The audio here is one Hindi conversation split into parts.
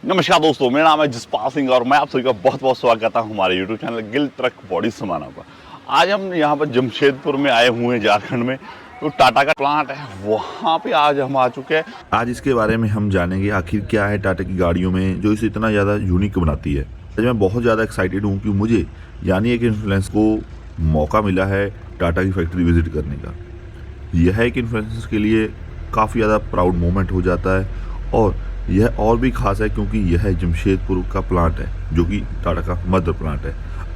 नमस्कार दोस्तों, मेरा नाम है जसपाल सिंह और मैं आप सभी का बहुत बहुत स्वागत करता हूं हमारे YouTube channel Gill truck body समाना पर। आज हम यहां पर जमशेदपुर में आए हुए हैं, झारखंड में। तो टाटा का प्लांट है, वहां पे आज हम आ चुके हैं। आज इसके बारे में हम जानेंगे आखिर क्या है टाटा की गाड़ियों में जो इसे इतना ज़्यादा यूनिक बनाती है। आज मैं बहुत ज़्यादा एक्साइटेड हूँ कि मुझे यानी एक इन्फ्लुएंस को मौका मिला है टाटा की फैक्ट्री विजिट करने का। यह एक इन्फ्लुएंसर के लिए काफ़ी ज़्यादा प्राउड मोमेंट हो जाता है और यह और भी खास है क्योंकि यह जमशेदपुर का प्लांट है जो कि टाटा का मदर प्लांट है।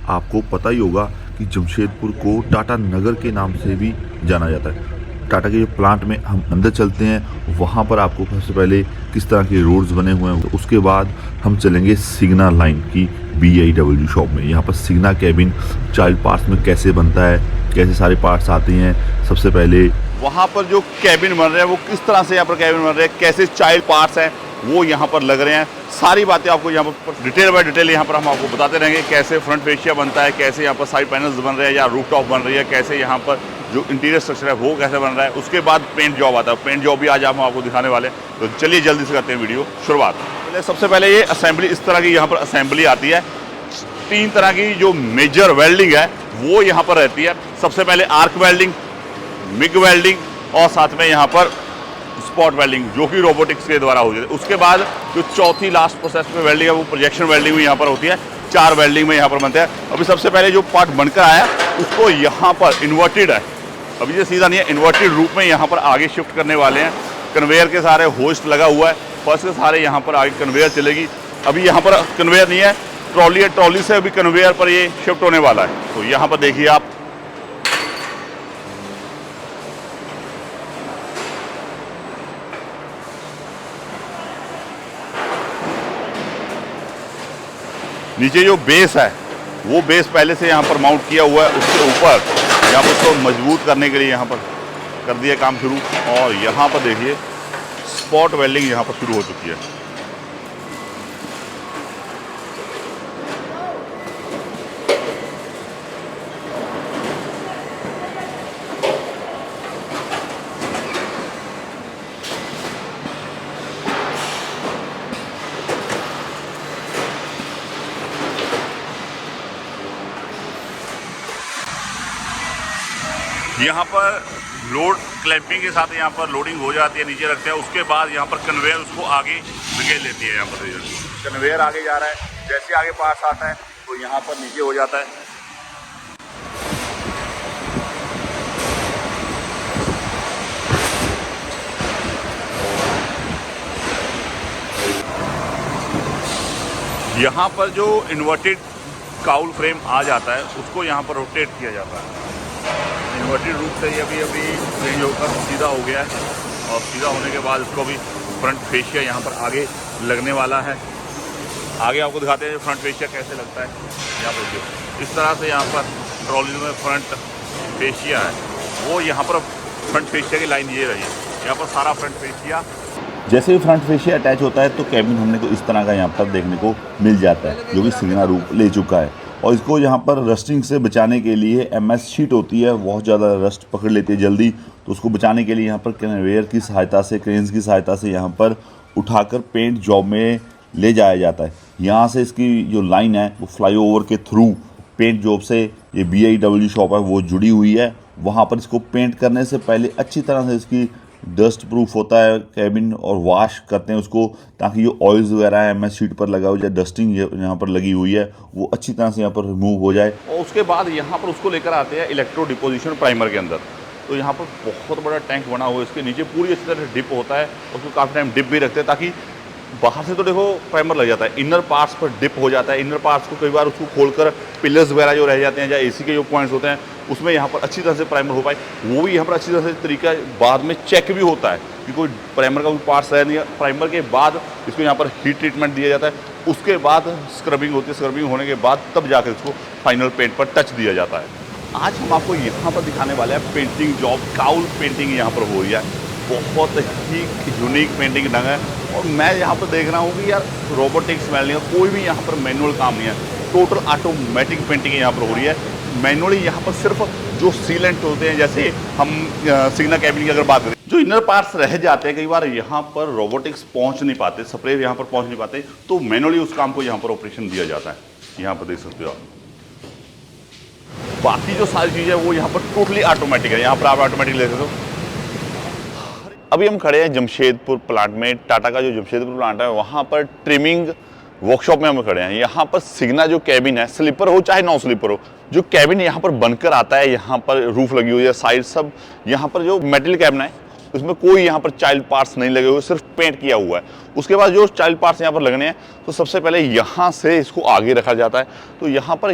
आपको पता ही होगा कि जमशेदपुर को टाटा नगर के नाम से भी जाना जाता है। टाटा के जो प्लांट में हम अंदर चलते हैं, वहाँ पर आपको सबसे पहले किस तरह के रोड्स बने हुए हैं, तो उसके बाद हम चलेंगे सिग्ना लाइन की BIW शॉप में। यहाँ पर सिग्ना कैबिन चाइल्ड पार्ट्स में कैसे बनता है, कैसे सारे पार्ट्स आते हैं। सबसे पहले वहां पर जो कैबिन बन रहे हैं वो किस तरह से यहाँ पर कैबिन बन रहे हैं, कैसे चाइल्ड पार्ट्स हैं वो यहाँ पर लग रहे हैं। सारी बातें आपको यहाँ पर डिटेल बाय डिटेल यहाँ पर हम आपको बताते रहेंगे। कैसे फ्रंट फेशिया बनता है, कैसे यहाँ पर साइड पैनल्स बन रहे हैं या रूफ टॉप बन रही है, कैसे यहाँ पर जो इंटीरियर स्ट्रक्चर है वो कैसे बन रहा है। उसके बाद पेंट जॉब आता है, पेंट जॉब भी आज हम आपको दिखाने वाले हैं। तो चलिए जल्दी से करते हैं वीडियो शुरुआत। सबसे पहले ये असेंबली, इस तरह की यहाँ पर असेंबली आती है। 3 तरह की जो मेजर वेल्डिंग है वो यहाँ पर रहती है। सबसे पहले आर्क वेल्डिंग, मिग वेल्डिंग और साथ में यहाँ पर स्पॉट वेल्डिंग जो कि रोबोटिक्स के द्वारा हो जाती है। उसके बाद जो चौथी लास्ट प्रोसेस में वेल्डिंग है वो प्रोजेक्शन वेल्डिंग में यहाँ पर होती है। 4 वेल्डिंग में यहाँ पर बनते हैं। अभी सबसे पहले जो पार्ट बनकर आया उसको यहाँ पर इन्वर्टेड है, अभी ये सीधा नहीं है, इन्वर्टेड रूप में यहाँ पर आगे शिफ्ट करने वाले हैं। कन्वेयर के सारे होस्ट लगा हुआ है, फर्स्ट के सारे यहाँ पर आगे कन्वेयर चलेगी। अभी यहाँ पर कन्वेयर नहीं है, ट्रॉली है, ट्रॉली से अभी कन्वेयर पर ये शिफ्ट होने वाला है। तो यहाँ पर देखिए आप, नीचे जो बेस है वो बेस पहले से यहाँ पर माउंट किया हुआ है। उसके ऊपर यहाँ पर उसको मजबूत करने के लिए यहाँ पर कर दिया काम शुरू। और यहाँ पर देखिए स्पॉट वेल्डिंग यहाँ पर शुरू हो चुकी है। यहाँ पर लोड क्लैंपिंग के साथ यहाँ पर लोडिंग हो जाती है, नीचे रखते हैं। उसके बाद यहाँ पर कन्वेयर उसको आगे धकेल लेती है। यहाँ पर कन्वेयर आगे जा रहा है, जैसे आगे पार्ट्स आता है तो यहाँ पर नीचे हो जाता है। यहाँ पर जो इन्वर्टेड काउल फ्रेम आ जाता है उसको यहाँ पर रोटेट किया जाता है। इन्वर्टेड रूप से ही अभी चेंज होकर सीधा हो गया है और सीधा होने के बाद इसको अभी फ्रंट फेशिया यहाँ पर आगे लगने वाला है। आगे आपको दिखाते हैं फ्रंट फेशिया कैसे लगता है। यहाँ पर इस तरह से यहाँ पर ट्रॉली में फ्रंट फेशिया है, वो यहाँ पर फ्रंट फेशिया की लाइन ये रही है। यहाँ पर सारा फ्रंट फेशिया, जैसे ही फ्रंट फेशिया अटैच होता है तो कैबिन हमने को इस तरह का यहाँ पर देखने को मिल जाता है जो कि सिग्ना रूप ले चुका है। और इसको यहाँ पर रस्टिंग से बचाने के लिए MS शीट होती है, बहुत ज़्यादा रस्ट पकड़ लेती है जल्दी, तो उसको बचाने के लिए यहाँ पर कन्वेयर की सहायता से, क्रेन्स की सहायता से यहाँ पर उठाकर पेंट जॉब में ले जाया जाता है। यहाँ से इसकी जो लाइन है वो फ्लाईओवर के थ्रू पेंट जॉब से ये BIW शॉप है वो जुड़ी हुई है। वहाँ पर इसको पेंट करने से पहले अच्छी तरह से इसकी डस्ट प्रूफ होता है कैबिन और वॉश करते हैं उसको, ताकि जो ऑयल्स वगैरह है MS शीट पर लगा हुआ है, डस्टिंग यहाँ पर लगी हुई है वो अच्छी तरह से यहाँ पर रिमूव हो जाए। और उसके बाद यहाँ पर उसको लेकर आते हैं इलेक्ट्रो डिपोजिशन प्राइमर के अंदर। तो यहाँ पर बहुत बड़ा टैंक बना हुआ है, इसके नीचे पूरी अच्छी तरह डिप होता है। उसको काफ़ी टाइम डिप भी रखते हैं ताकि बाहर से तो देखो प्राइमर लग जाता है, इनर पार्ट्स पर डिप हो जाता है। इनर पार्ट्स को कई बार उसको खोलकर पिलर्स वगैरह जो रह जाते हैं या AC के जो पॉइंट्स होते हैं उसमें यहाँ पर अच्छी तरह से प्राइमर हो पाए, वो भी यहाँ पर अच्छी तरह से तरीका बाद में चेक भी होता है कि कोई प्राइमर का कोई पार्ट्स है नहीं। प्राइमर के बाद इसको यहाँ पर हीट ट्रीटमेंट दिया जाता है, उसके बाद स्क्रबिंग होती है। स्क्रबिंग होने के बाद तब जाकर इसको फाइनल पेंट पर टच दिया जाता है। आज हम आपको यहाँ पर दिखाने वाले हैं पेंटिंग जॉब, काउल पेंटिंग यहाँ पर हो रही है। बहुत ही यूनिक पेंटिंग ढंग है। और मैं यहाँ पर देख रहा हूँ कि यार रोबोटिक्स वेल्डिंग, कोई भी यहाँ पर मैनुअल काम नहीं है, टोटल ऑटोमेटिक पेंटिंग यहाँ पर हो रही है। मैनुअली यहाँ पर सिर्फ जो सीलेंट होते हैं, जैसे हम सिग्ना कैबिन की अगर बात करें जो इनर पार्ट्स रह जाते हैं कई बार यहाँ पर रोबोटिक्स पहुँच नहीं पाते, स्प्रे यहाँ पर पहुँच नहीं पाते, तो मैनुअली उस काम को यहाँ पर ऑपरेशन दिया जाता है। यहाँ पर देख सकते हो आप। बाकी जो सारी चीज़ें वो यहाँ पर टोटली ऑटोमेटिक है, यहाँ पर आप ऑटोमेटिक ले सकते हो। अभी हम खड़े हैं जमशेदपुर प्लांट में, टाटा का जो जमशेदपुर प्लांट है वहाँ पर ट्रिमिंग वर्कशॉप में हम खड़े हैं। यहाँ पर सिग्ना जो कैबिन है, स्लीपर हो चाहे नॉन स्लीपर हो, जो कैबिन यहाँ पर बनकर आता है, यहाँ पर रूफ लगी हुई है, साइड सब यहाँ पर जो मेटल कैबिन है उसमें कोई यहाँ पर चाइल्ड पार्ट्स नहीं लगे हुए, सिर्फ पेंट किया हुआ है। उसके बाद जो चाइल्ड पार्ट्स यहाँ पर लगने हैं तो सबसे पहले यहाँ से इसको आगे रखा जाता है। तो यहाँ पर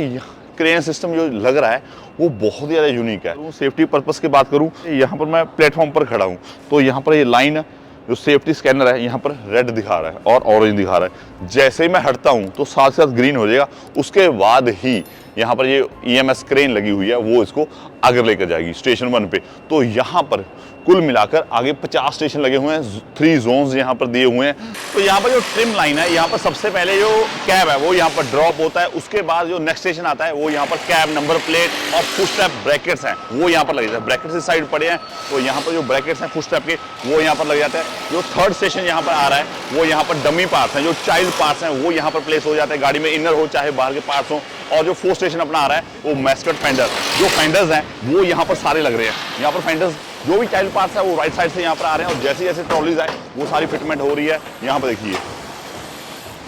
क्रेन सिस्टम जो लग रहा है वो बहुत ही ज़्यादा यूनिक है। सेफ्टी पर्पस की बात करूँ, यहाँ पर मैं प्लेटफॉर्म पर खड़ा हूँ तो यहाँ पर ये लाइन जो सेफ्टी स्कैनर है यहाँ पर रेड दिखा रहा है और ऑरेंज दिखा रहा है। जैसे ही मैं हटता हूँ तो साथ साथ ग्रीन हो जाएगा, उसके बाद ही यहाँ पर ये EMS क्रेन लगी हुई है वो इसको आगे लेकर जाएगी स्टेशन 1 पे। तो यहाँ पर कुल मिलाकर आगे 50 स्टेशन लगे हुए हैं, 3 जोन्स यहाँ पर दिए हुए हैं। तो यहाँ पर जो ट्रिम लाइन है, यहाँ पर सबसे पहले जो कैब है वो यहाँ पर ड्रॉप होता है। उसके बाद जो नेक्स्ट स्टेशन आता है वो यहाँ पर कैब नंबर प्लेट और फुट स्टेप ब्रैकेट्स हैं वो यहाँ पर लगे जाते हैं। ब्रैकेट्स इस साइड पड़े हैं तो यहाँ पर जो ब्रैकेट्स हैं फुट स्टेप के वो यहाँ पर लग जाते हैं। जो थर्ड स्टेशन यहाँ पर आ रहा है वो यहाँ पर डमी पार्ट्स हैं, जो चाइल्ड पार्ट्स हैं वो यहाँ पर प्लेस हो जाते हैं, गाड़ी में इनर हो चाहे बाहर के पार्ट्स हो। और जो फोर्थ स्टेशन अपना आ रहा है वो मैस्कट फेंडर, जो फेंडर्स हैं वो यहाँ पर सारे लग रहे हैं। यहाँ पर फेंडर्स जो भी चाइल्ड पार्ट्स है वो राइट साइड से यहाँ पर आ रहे हैं और जैसे जैसे ट्रॉलीज आए वो सारी फिटमेंट हो रही है। यहाँ पर देखिए,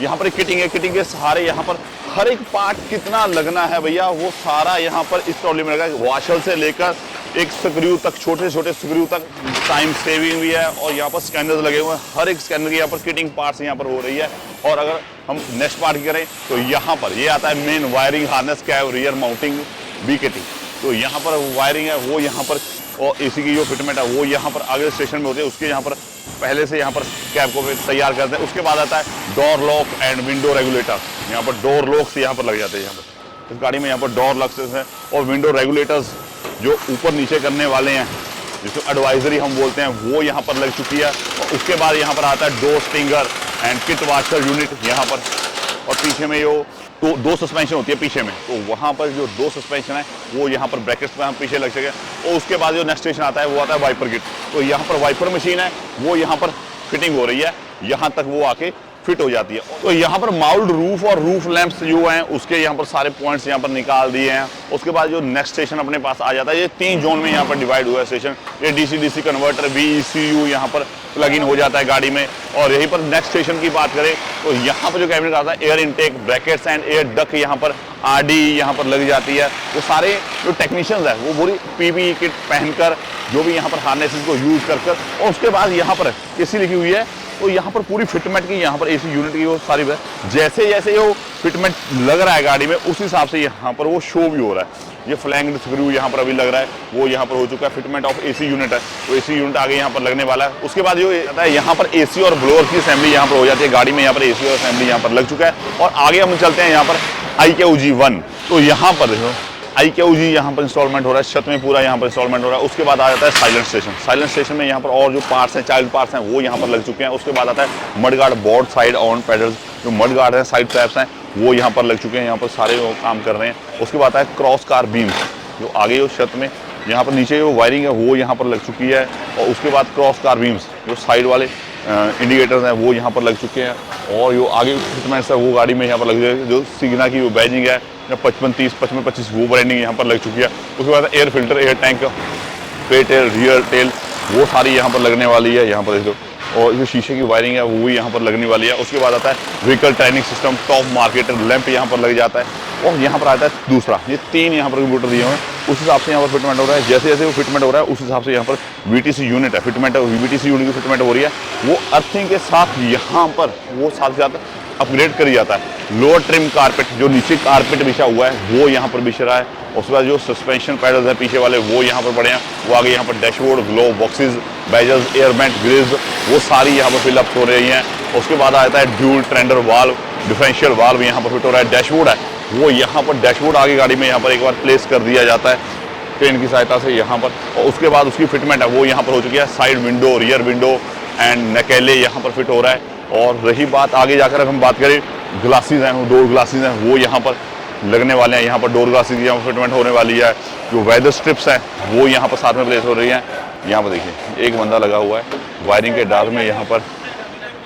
यहाँ पर किटिंग है, किटिंग के सहारे यहाँ पर हर एक पार्ट कितना लगना है भैया वो सारा यहाँ पर इस ट्रॉली में लगा। वॉशर से लेकर एक स्क्रू तक, छोटे छोटे स्क्रू तक टाइम सेविंग भी है। और यहाँ पर स्कैनर्स लगे हुए हैं, हर एक स्कैनर की यहाँ पर किटिंग पार्ट्स यहाँ पर हो रही है। और अगर हम नेक्स्ट पार्ट की करें तो यहाँ पर ये आता है main wiring harness, cab rear mounting B kitting. तो यहाँ पर वायरिंग है वो यहाँ पर, और AC की जो फिटमेंट है वो यहाँ पर आगे स्टेशन में होती है, उसके यहाँ पर पहले से यहाँ पर कैब को तैयार करते हैं। उसके बाद आता है door lock and window regulator, यहाँ पर डोर लॉक्स यहाँ पर लग जाते हैं। यहाँ पर इस गाड़ी में यहाँ पर डोर लॉक्स हैं और विंडो रेगुलेटर्स जो ऊपर नीचे करने वाले हैं जिसको एडवाइजरी हम बोलते हैं वो यहाँ पर लग चुकी है। और उसके बाद यहाँ पर आता है door stinger and kit washer unit यहाँ पर। और पीछे में जो दो सस्पेंशन होती है पीछे में, तो वहाँ पर जो 2 सस्पेंशन है वो यहाँ पर ब्रैकेट्स में हम पीछे लग सके। और उसके बाद जो नेक्स्ट स्टेशन आता है वो आता है वाइपर किट। तो यहाँ पर वाइपर मशीन है वो यहाँ पर फिटिंग हो रही है, यहाँ तक वो आके फिट हो जाती है। तो यहाँ पर माउल्ड रूफ और रूफ लैंप्स जो हैं उसके यहाँ पर सारे पॉइंट्स यहाँ पर निकाल दिए हैं। उसके बाद जो नेक्स्ट स्टेशन अपने पास आ जाता है, ये 3 जोन में यहाँ पर डिवाइड हुआ है स्टेशन। ये DC-DC कन्वर्टर VECU यहाँ पर प्लग इन हो जाता है गाड़ी में। और यहीं पर नेक्स्ट स्टेशन की बात करें तो यहाँ पर जो कैबिनेट आता है air intake, brackets and air duck यहाँ पर RD यहाँ पर लग जाती है। वो सारे जो टेक्नीशियंस है वो पूरी PPE किट पहनकर जो भी यहाँ पर हार्नेसेस को यूज कर और उसके बाद यहाँ पर AC लिखी हुई है तो यहाँ पर पूरी फिटमेंट की यहाँ पर AC यूनिट की वो सारी जैसे जैसे वो फिटमेंट लग रहा है गाड़ी में उस हिसाब से यहाँ पर वो शो भी हो रहा है। ये फ्लैंग्ड स्क्रू यहाँ पर अभी लग रहा है वो यहाँ पर हो चुका है। फिटमेंट ऑफ AC यूनिट है, तो AC यूनिट आगे यहाँ पर लगने वाला है। उसके बाद जो आता है यहाँ पर AC और ब्लोअर की असेंबली यहाँ पर हो जाती है गाड़ी में। यहाँ पर AC और असेंबली यहाँ पर लग चुका है। और आगे हम चलते हैं यहाँ पर IQG1। तो यहाँ पर देखो IQG यहाँ पर इंस्टॉलमेंट हो रहा है, छत में पूरा यहाँ पर इंस्टॉलमेंट हो रहा है। उसके बाद आ जाता है साइलेंट स्टेशन। साइलेंट स्टेशन में यहाँ पर और जो पार्ट्स हैं, चाइल्ड पार्ट्स हैं वो यहाँ पर लग चुके हैं। उसके बाद आता है mud guard, board side on paddles, जो मड गार्ड हैं, साइड ट्रैप्स हैं वो यहाँ पर लग चुके हैं। यहाँ पर सारे काम कर रहे हैं। उसके बाद आता है क्रॉस कार बीम्स, जो आगे जो छत में यहाँ पर नीचे जो वायरिंग है वो यहाँ पर लग चुकी है। और उसके बाद क्रॉस कार बीम्स जो साइड वाले इंडिकेटर्स हैं वो यहाँ पर लग चुके हैं। और जो आगे फिटमेंट्स है वो गाड़ी में यहाँ पर लग जाए। जो सिग्ना की वो बैजिंग है 55-30, 55-25 वो ब्रांडिंग यहाँ पर लग चुकी है। उसके बाद एयर फिल्टर, एयर टैंक, पेट टेल, रियर टेल वो सारी यहाँ पर लगने वाली है। यहाँ पर देखो, और जो शीशे की वायरिंग है वो भी यहाँ पर लगने वाली है। उसके बाद आता है vehicle training system, top marketer lamp यहाँ पर लग जाता है। और यहाँ पर आता है दूसरा, ये 3 यहाँ पर कंप्यूटर दिए हुए हैं, उस हिसाब से यहाँ पर फिटमेंट हो रहा है। जैसे जैसे वो फिटमेंट हो रहा है उस हिसाब से यहाँ पर VTC यूनिट है, फिटमेंट VTC यूनिट की फिटमेंट हो रही है। वो अर्थिंग के साथ यहाँ पर वो साथ साथ अपग्रेड कर जाता है। लोअर ट्रिम कारपेट, जो नीचे कारपेट बिछा हुआ है वो यहाँ पर बिछ रहा है। उसके बाद जो सस्पेंशन पैडल्स हैं पीछे वाले वो यहाँ पर पड़े हैं। वो आगे यहाँ पर dashboard, glow boxes, bezels, air vent grills वो सारी यहाँ पर फिलअप हो रही हैं। उसके बाद आता है dual trender valve, differential valve यहाँ पर फिट हो रहा है। डैशबोर्ड है वो यहाँ पर, डैशबोर्ड आगे गाड़ी में यहाँ पर एक बार प्लेस कर दिया जाता है क्रेन की सहायता से यहाँ पर। और उसके बाद उसकी फिटमेंट है वो यहाँ पर हो चुकी है। Side window, rear window and नकेले यहाँ पर फिट हो रहा है। और रही बात आगे जाकर अगर हम बात करें ग्लासेस हैं, वो डोर ग्लासेस हैं वो यहाँ पर लगने वाले हैं। यहाँ पर डोर ग्लासेस की यहाँ फिटमेंट होने वाली है। जो वेदर स्ट्रिप्स हैं वो यहाँ पर साथ में प्लेस हो रही हैं। यहाँ पर देखिए एक बंदा लगा हुआ है वायरिंग के डाल में, यहाँ पर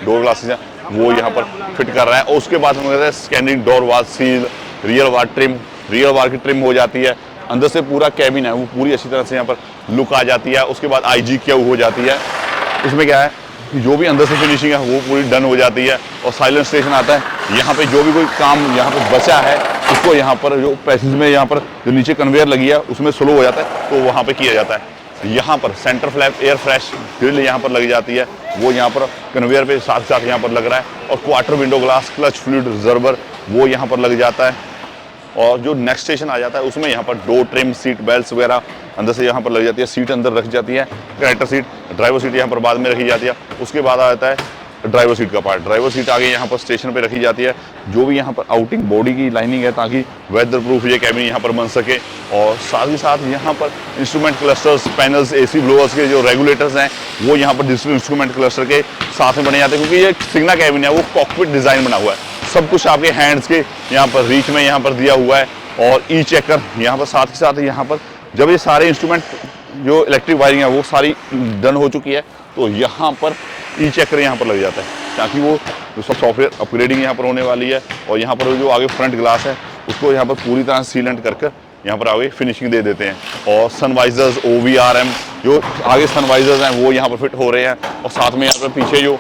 डोर ग्लासेस हैं वो यहाँ पर फिट कर रहा है। और उसके बाद में स्कैनिंग डोर वाल सील, रियर वाल ट्रिम, रियर वाल की ट्रिम हो जाती है। अंदर से पूरा कैबिन है वो पूरी अच्छी तरह से यहाँ पर लुक आ जाती है। उसके बाद IGQ हो जाती है। इसमें क्या है कि जो भी अंदर से फिनिशिंग है वो पूरी डन हो जाती है। और साइलेंट स्टेशन आता है। यहाँ पे जो भी कोई काम यहाँ पर बचा है उसको यहाँ पर जो पैसेज में यहाँ पर जो नीचे कन्वेयर लगी है उसमें स्लो हो जाता है तो वहाँ पर किया जाता है। यहाँ पर centre flap air fresh grill यहाँ पर लग जाती है, वो यहाँ पर कन्वेयर पे साथ साथ यहाँ पर लग रहा है। और quarter window glass, clutch fluid reservoir वो यहाँ पर लग जाता है। और जो नेक्स्ट स्टेशन आ जाता है उसमें यहाँ पर डोर ट्रिम, सीट बेल्ट वगैरह अंदर से यहाँ पर लग जाती है। सीट अंदर रख जाती है, कनेक्टर सीट, ड्राइवर सीट यहाँ पर बाद में रखी जाती है। उसके बाद आ जाता है ड्राइवर सीट का पार्ट। ड्राइवर सीट आगे यहाँ पर स्टेशन पे रखी जाती है। जो भी यहाँ पर आउटिंग बॉडी की लाइनिंग है ताकि वेदर प्रूफ ये कैबिन यहाँ पर बन सके। और साथ ही साथ यहाँ पर instrument clusters, panels, AC blowers के जो रेगुलेटर्स हैं वो यहाँ पर डिजिटल इंस्ट्रूमेंट क्लस्टर के साथ में बने जाते हैं, क्योंकि ये सिग्ना कैबिन है वो कॉकपिट डिज़ाइन बना हुआ है। सब कुछ आपके हैंड्स के यहाँ पर रीच में यहाँ पर दिया हुआ है। और ई चेकर यहाँ पर साथ ही साथ यहाँ पर जब ये सारे इंस्ट्रूमेंट जो इलेक्ट्रिक वायरिंग है वो सारी डन हो चुकी है तो यहाँ पर ई चेकर यहाँ पर लग जाता है ताकि वो जो सब सॉफ्टवेयर अपग्रेडिंग यहाँ पर होने वाली है। और यहाँ पर जो आगे फ्रंट ग्लास है उसको यहाँ पर पूरी तरह सीलेंट करके यहाँ पर आगे फिनिशिंग दे देते हैं। और सनवाइजर्स, OVRM जो आगे सनवाइजर्स हैं वो यहाँ पर फिट हो रहे हैं। और साथ में यहाँ पर पीछे जो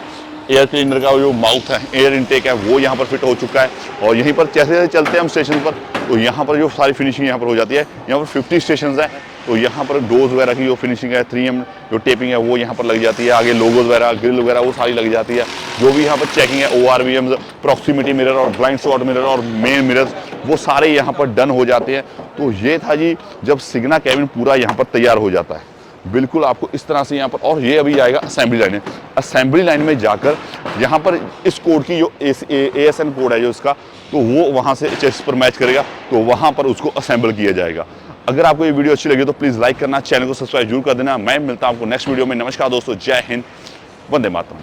एयर क्लीनर का जो माउथ है, एयर इनटेक है वो यहाँ पर फिट हो चुका है। और यहीं पर जैसे जैसे चलते हैं हम स्टेशन पर तो यहाँ पर जो सारी फिनिशिंग यहाँ पर हो जाती है। यहाँ पर 50 स्टेशन हैं तो यहाँ पर डोर्स वगैरह की जो फिनिशिंग है, 3M जो टेपिंग है वो यहाँ पर लग जाती है। आगे लोगोज वगैरह, ग्रिल वगैरह वो सारी लग जाती है। जो भी यहाँ पर चेकिंग है, ORVM, प्रॉक्सिमिटी मिरर और ब्लाइंड स्पॉट मिरर और मेन मिरर्स वो सारे यहाँ पर डन हो जाते हैं। तो ये था जी जब सिग्ना कैबिन पूरा यहाँ पर तैयार हो जाता है बिल्कुल आपको इस तरह से यहाँ पर। और ये अभी जाएगा असेंबली लाइन में। असेंबली लाइन में जाकर यहाँ पर इस कोड की जो ASN कोड है जो इसका तो वो वहाँ से चेस्ट पर मैच करेगा तो वहाँ पर उसको असेंबल किया जाएगा। अगर आपको ये वीडियो अच्छी लगी तो प्लीज़ लाइक करना, चैनल को सब्सक्राइब जरूर कर देना। मैं मिलता हूँ आपको नेक्स्ट वीडियो में। नमस्कार दोस्तों, जय हिंद, वंदे मातरम।